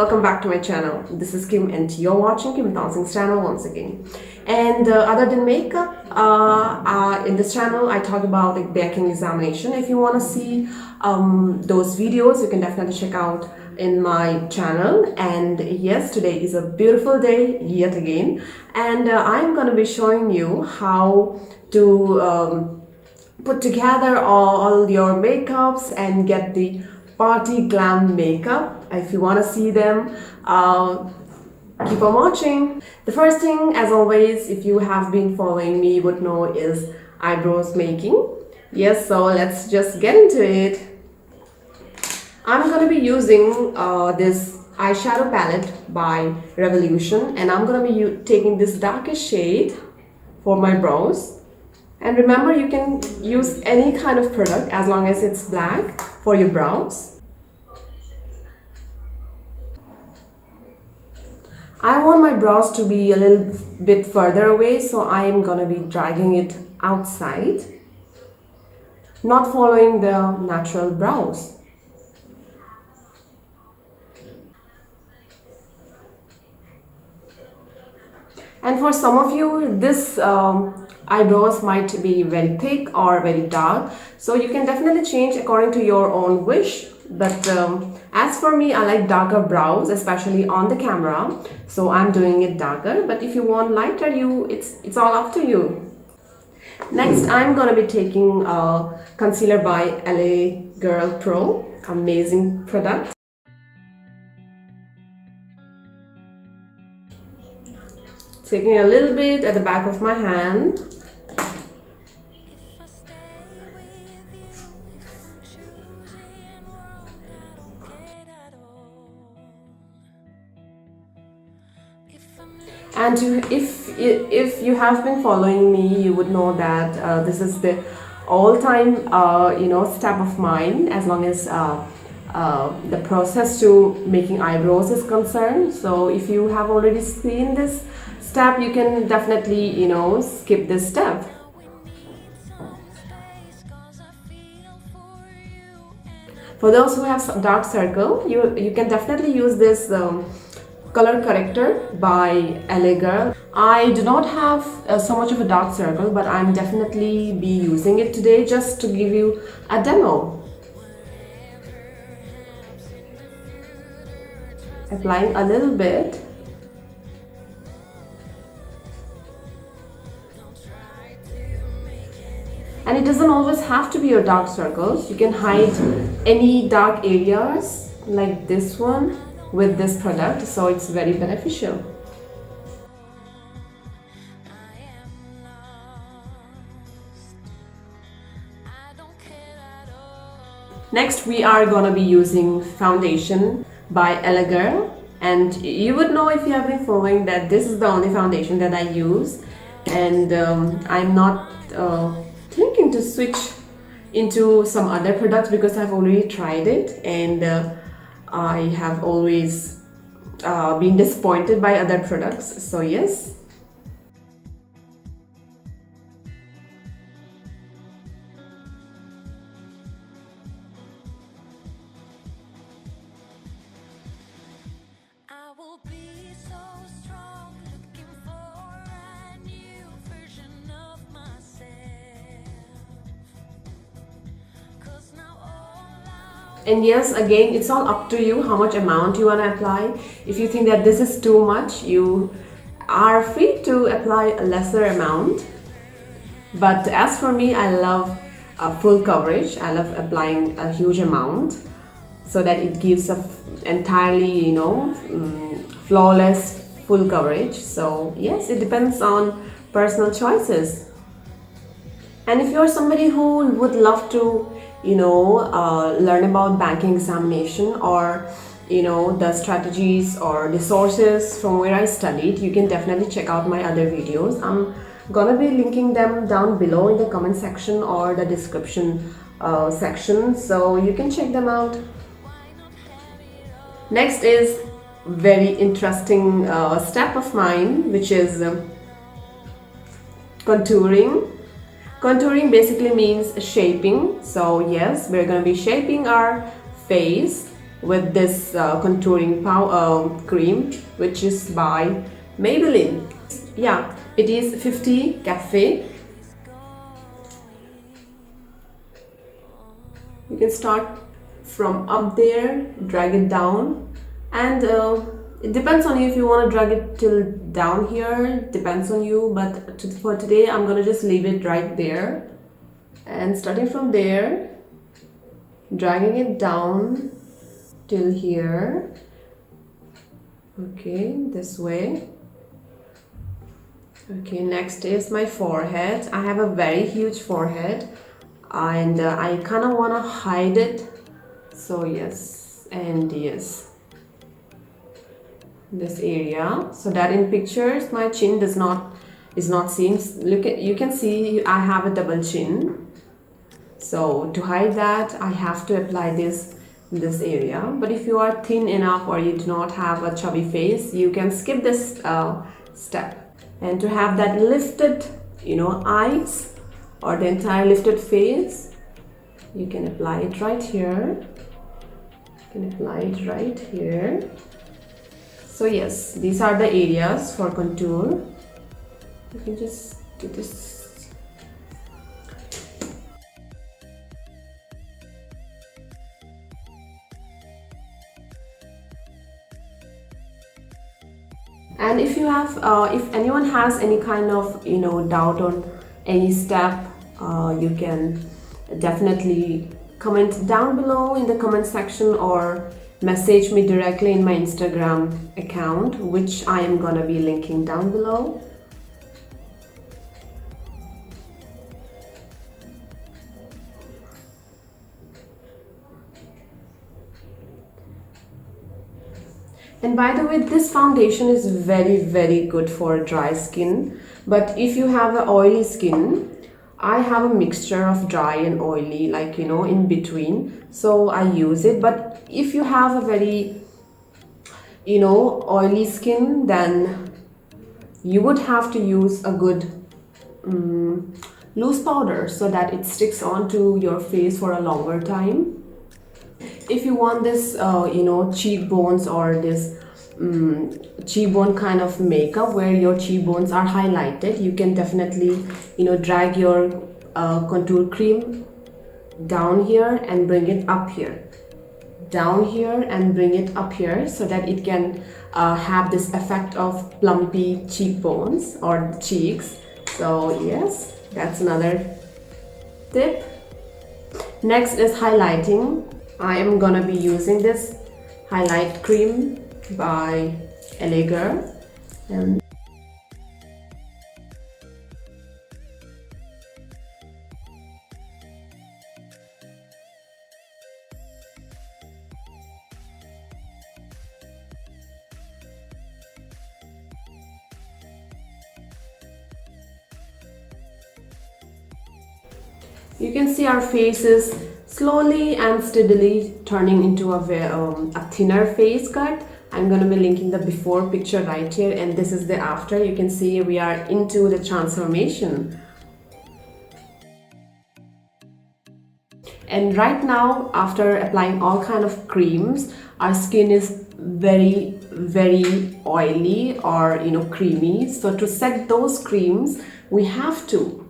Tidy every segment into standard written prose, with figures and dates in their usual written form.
welcome back to my channel. This is Kim and you're watching Kim Dancing's channel once again. And other than makeup, in this channel I talk about like baking examination. If you want to see those videos, you can definitely check out in my channel. And yes, today is a beautiful day yet again, and I'm going to be showing you how to put together all your makeups and get the party glam makeup. If you want to see them, keep on watching. The first thing, as always, if you have been following me, you would know is eyebrows making. Yes, so let's just get into it. I'm going to be using this eyeshadow palette by Revolution, and I'm going to be taking this darkest shade for my brows. And remember, you can use any kind of product as long as it's black for your brows. I want my brows to be a little bit further away, so I am going to be dragging it outside, not following the natural brows. And for some of you, this eyebrows might be very thick or very dark, so you can definitely change according to your own wish. But as for me, I like darker brows, especially on the camera, so I'm doing it darker. But if you want lighter, it's all up to you. Next, I'm gonna be taking concealer by LA Girl Pro. Amazing product. Taking a little bit at the back of my hand. And if you have been following me, you would know that this is the all-time step of mine as long as the process to making eyebrows is concerned. So if you have already seen this step, you can definitely skip this step. For those who have dark circle, you can definitely use this color corrector by LA Girl. I do not have so much of a dark circle, but I'm definitely be using it today just to give you a demo. Applying a little bit. And it doesn't always have to be your dark circles. You can hide any dark areas like this one with this product, so it's very beneficial. Next, we are gonna be using foundation by LA Girl, and you would know if you have been following that this is the only foundation that I use, and I'm not thinking to switch into some other products because I've already tried it, and I have always been disappointed by other products. So yes. And yes, again, it's all up to you how much amount you want to apply. If you think that this is too much, you are free to apply a lesser amount. But as for me, I love full coverage. I love applying a huge amount so that it gives a entirely, flawless full coverage. So yes, it depends on personal choices. And if you're somebody who would love to learn about banking examination, or the strategies or the sources from where I studied, you can definitely check out my other videos. I'm gonna be linking them down below in the comment section or the description section, so you can check them out. Next is very interesting step of mine, which is contouring. Contouring basically means shaping. So yes, we're going to be shaping our face with this contouring cream, which is by Maybelline. Yeah, it is 50 Cafe. You can start from up there, drag it down, and it depends on you if you want to drag it till down here, depends on you, but for today I'm gonna just leave it right there, and starting from there, dragging it down till here. Okay, this way. Okay, next is my forehead. I have a very huge forehead, and I kind of want to hide it, so yes, and yes, this area, so that in pictures my chin is not seen. Look at, you can see I have a double chin, so to hide that I have to apply this in this area. But if you are thin enough or you do not have a chubby face, you can skip this step. And to have that lifted, eyes or the entire lifted face, you can apply it right here. You can apply it right here. So yes, these are the areas for contour. You can just do this. And if you have, if anyone has any kind of doubt on any step, you can definitely comment down below in the comment section or message me directly in my Instagram account, which I am gonna be linking down below. And by the way, this foundation is very good for dry skin, but if you have an oily skin, I have a mixture of dry and oily, like in between, so I use it. But if you have a very oily skin, then you would have to use a good loose powder so that it sticks onto your face for a longer time. If you want this cheekbones or this cheekbone kind of makeup where your cheekbones are highlighted, you can definitely drag your contour cream down here and bring it up here, down here and bring it up here, so that it can have this effect of plumpy cheekbones or cheeks. So yes, that's another tip. Next is highlighting. I am gonna be using this highlight cream by LA Girl, and you can see our faces slowly and steadily turning into a thinner face cut. I'm going to be linking the before picture right here, and this is the after. You can see we are into the transformation. And right now, after applying all kind of creams, our skin is very oily or creamy. So to set those creams, we have to,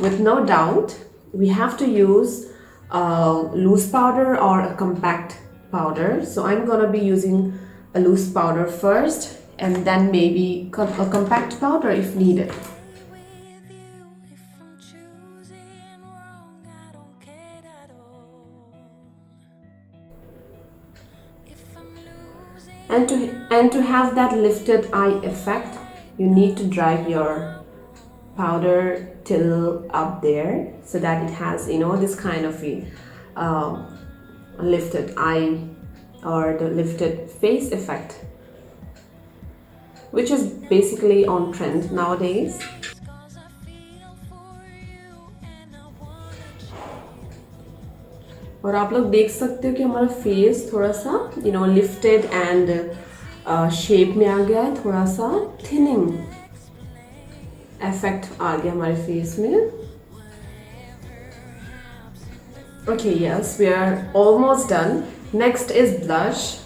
with no doubt, we have to use a loose powder or a compact powder. So I'm gonna be using a loose powder first, and then maybe a compact powder if needed. And to have that lifted eye effect, you need to drag your powder till up there, so that it has this kind of a lifted eye or the lifted face effect, which is basically on trend nowadays. और आप लोग देख सकते हो कि हमारा face थोड़ा सा लिफ्टेड एंड शेप में आ गया है, थोड़ा सा थिनिंग इफेक्ट आ गया हमारे फेस में. Okay, yes, we are almost done. Next is blush.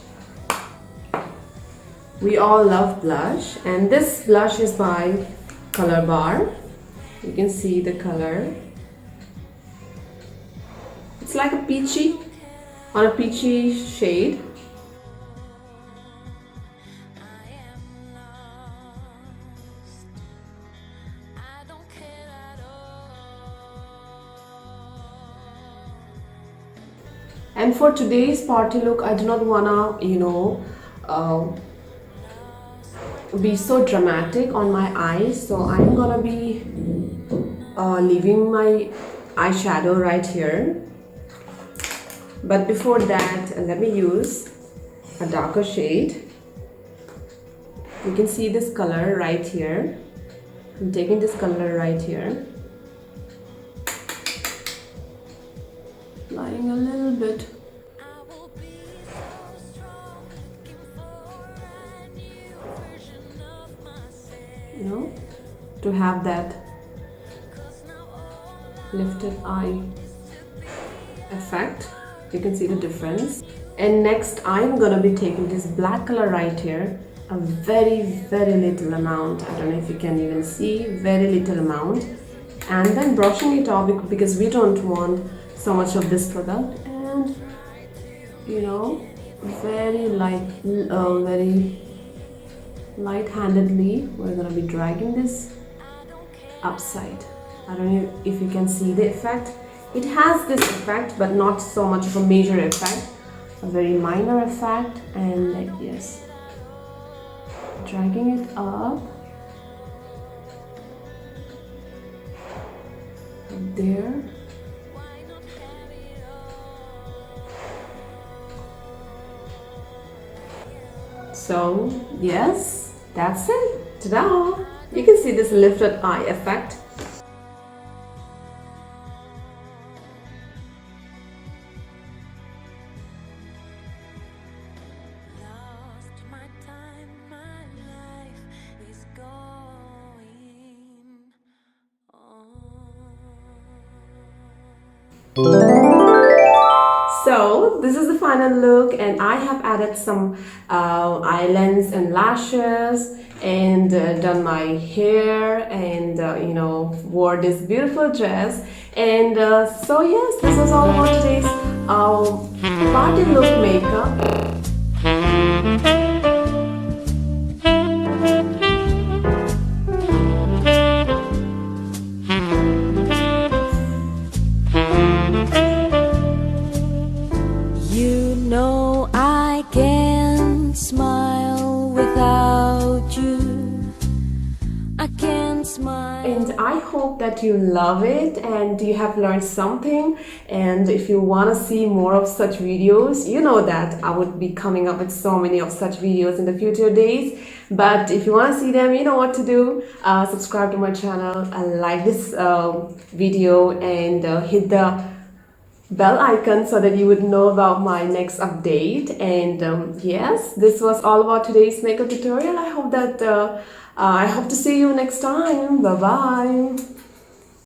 We all love blush, and this blush is by Color Bar. You can see the color. It's like a peachy shade. And for today's party look, I do not wanna, be so dramatic on my eyes, so I'm gonna be leaving my eyeshadow right here. But before that, let me use a darker shade. You can see this color right here. I'm taking this color right here, applying a little bit. To have that lifted eye effect. You can see the difference. And next I'm gonna be taking this black color right here, a very little amount. I don't know if you can even see, very little amount, and then brushing it off because we don't want so much of this product. And very light-handedly we're gonna be dragging this upside. I don't know if you can see the effect. It has this effect, but not so much of a major effect, a very minor effect. And yes, dragging it up there. So yes, that's it. Ta-da! You can see this lifted eye effect. So this is the final look, and I have added some eyelens and lashes, and done my hair, and wore this beautiful dress. And so yes, this was all about today's party look makeup. I can't smile without you. I can't smile. And I hope that you love it and you have learned something. And if you want to see more of such videos, you know that I would be coming up with so many of such videos in the future days. But if you want to see them, you know what to do. Subscribe to my channel, like this video, and hit the bell icon so that you would know about my next update. And yes, this was all about today's makeup tutorial. I hope to see you next time. Bye bye.